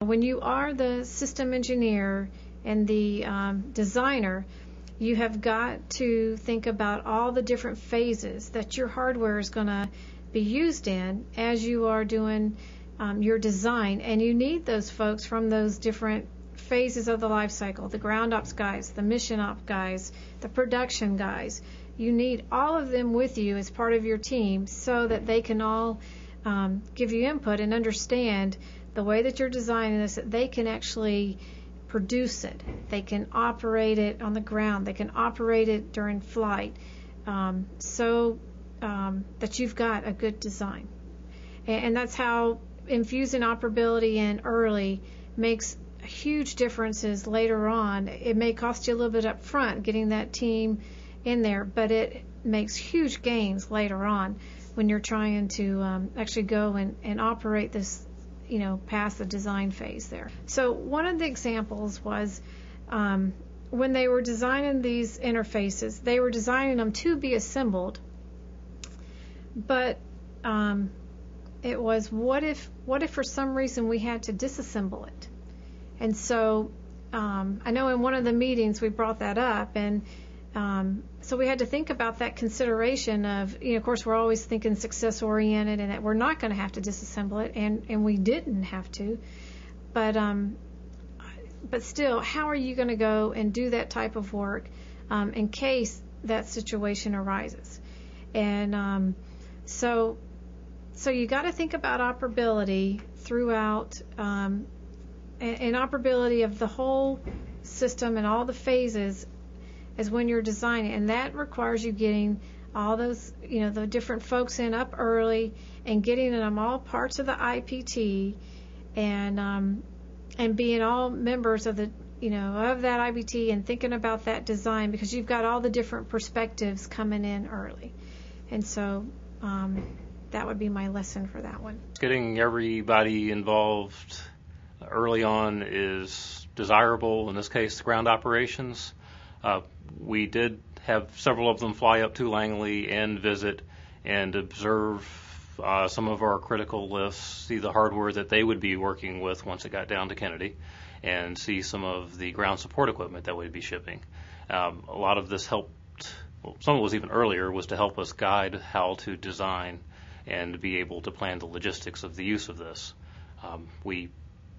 When you are the system engineer and the designer, you have got to think about all the different phases that your hardware is going to be used in as you are doing your design, and you need those folks from those different phases of the life cycle, the ground ops guys, the mission op guys, the production guys. You need all of them with you as part of your team so that they can all give you input and understand the way that you're designing this, that they can actually produce it. They can operate it on the ground. They can operate it during flight, so that you've got a good design. And that's how infusing operability in early makes huge differences later on. It may cost you a little bit up front getting that team in there, but it makes huge gains later on when you're trying to actually go and operate this, past the design phase there. So one of the examples was when they were designing these interfaces, they were designing them to be assembled, but it was what if for some reason we had to disassemble it? And so I know in one of the meetings we brought that up, and so we had to think about that consideration of, of course, we're always thinking success-oriented and that we're not going to have to disassemble it, and we didn't have to. But still, how are you going to go and do that type of work in case that situation arises? And so you got to think about operability throughout, and operability of the whole system and all the phases as when you're designing, and that requires you getting all those, the different folks in up early and getting them all parts of the IPT, and being all members of the, of that IPT and thinking about that design, because you've got all the different perspectives coming in early. And so that would be my lesson for that one. Getting everybody involved early on is desirable. In this case, the ground operations. We did have several of them fly up to Langley and visit and observe some of our critical lists, see the hardware that they would be working with once it got down to Kennedy, and see some of the ground support equipment that we'd be shipping. A lot of this helped, some of it was even earlier, was to help us guide how to design and be able to plan the logistics of the use of this. We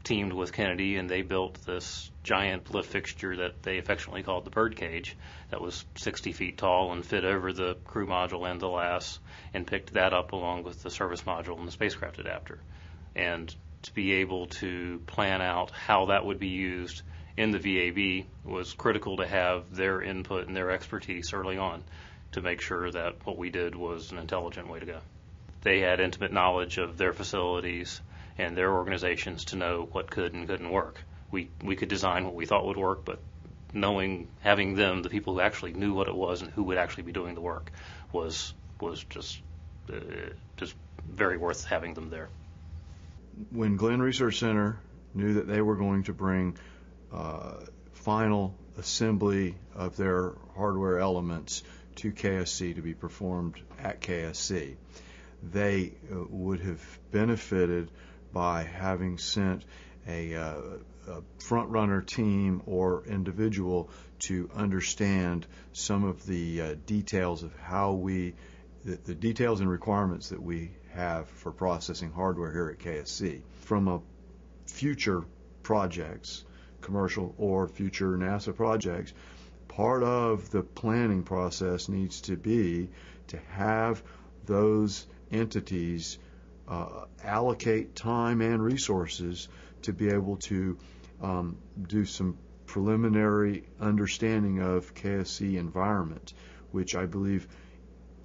teamed with Kennedy, and they built this giant lift fixture that they affectionately called the birdcage that was 60 feet tall and fit over the crew module and the LAS, and picked that up along with the service module and the spacecraft adapter. And to be able to plan out how that would be used in the VAB was critical to have their input and their expertise early on to make sure that what we did was an intelligent way to go. They had intimate knowledge of their facilities and their organizations to know what could and couldn't work. We could design what we thought would work, but having them, the people who actually knew what it was and who would actually be doing the work, was just very worth having them there. When Glenn Research Center knew that they were going to bring final assembly of their hardware elements to KSC to be performed at KSC, they would have benefited by having sent a front-runner team or individual to understand some of the details of how the details and requirements that we have for processing hardware here at KSC. From a future projects, commercial or future NASA projects, part of the planning process needs to be to have those entities allocate time and resources to be able to do some preliminary understanding of KSC environment, which I believe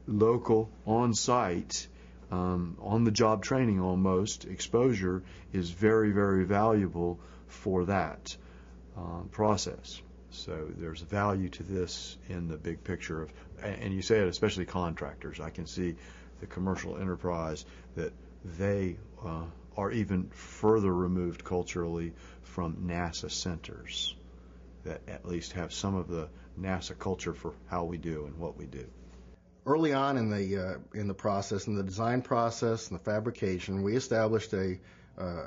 local, on-site, on-the-job training almost, exposure is very, very valuable for that process. So there's value to this in the big picture of, and you say it, especially contractors. I can see the commercial enterprise that they are even further removed culturally from NASA centers that at least have some of the NASA culture for how we do and what we do. Early on in the process, in the design process and the fabrication, we established a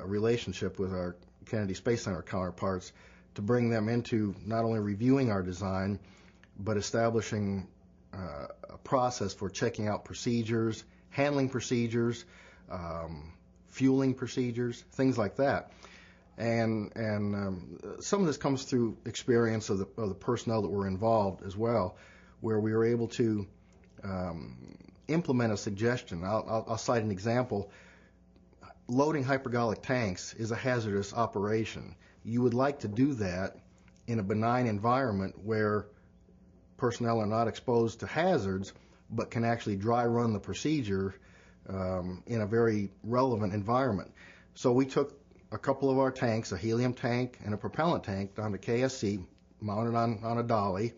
relationship with our Kennedy Space Center counterparts to bring them into not only reviewing our design, but establishing a process for checking out procedures, handling procedures, fueling procedures, things like that. And some of this comes through experience of the personnel that were involved as well, where we were able to implement a suggestion. I'll cite an example. Loading hypergolic tanks is a hazardous operation. You would like to do that in a benign environment where personnel are not exposed to hazards, but can actually dry run the procedure in a very relevant environment. So we took a couple of our tanks, a helium tank and a propellant tank, down to KSC, mounted on a dolly,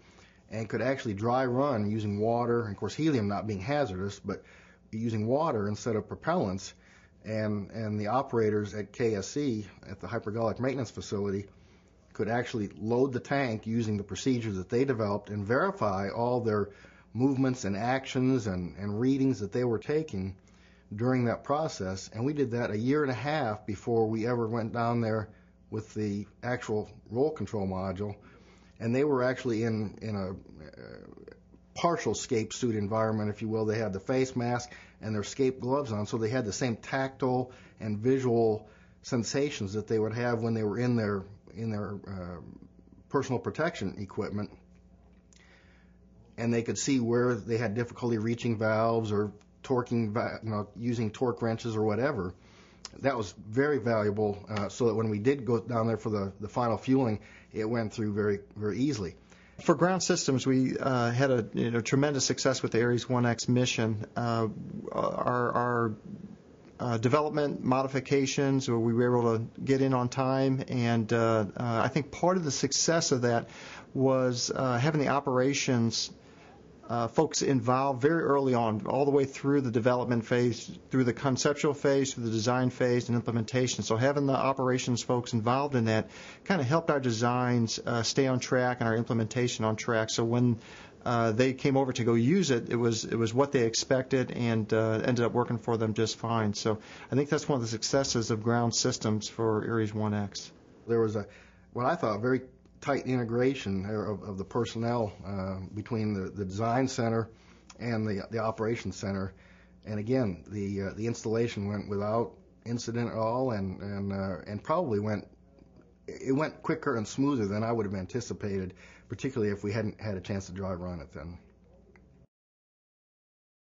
and could actually dry run using water, and of course helium not being hazardous, but using water instead of propellants. And the operators at KSC, at the hypergolic maintenance facility, could actually load the tank using the procedures that they developed and verify all their movements and actions and readings that they were taking during that process. And we did that a year and a half before we ever went down there with the actual roll control module. And they were actually in a partial scape suit environment, if you will. They had the face mask and their scape gloves on, so they had the same tactile and visual sensations that they would have when they were in their personal protection equipment. And they could see where they had difficulty reaching valves or torquing, using torque wrenches or whatever. That was very valuable, so that when we did go down there for the final fueling, it went through very, very easily. For ground systems, we had a tremendous success with the ARES 1X mission. Our development modifications, we were able to get in on time, and I think part of the success of that was having the operations folks involved very early on, all the way through the development phase, through the conceptual phase, through the design phase, and implementation. So having the operations folks involved in that kind of helped our designs stay on track and our implementation on track. So when they came over to go use it, it was what they expected, and ended up working for them just fine. So I think that's one of the successes of ground systems for ARES 1X. There was what I thought, very tight integration of the personnel between the design center and the operations center. And again, the installation went without incident at all, and probably went quicker and smoother than I would have anticipated, particularly if we hadn't had a chance to dry run it then.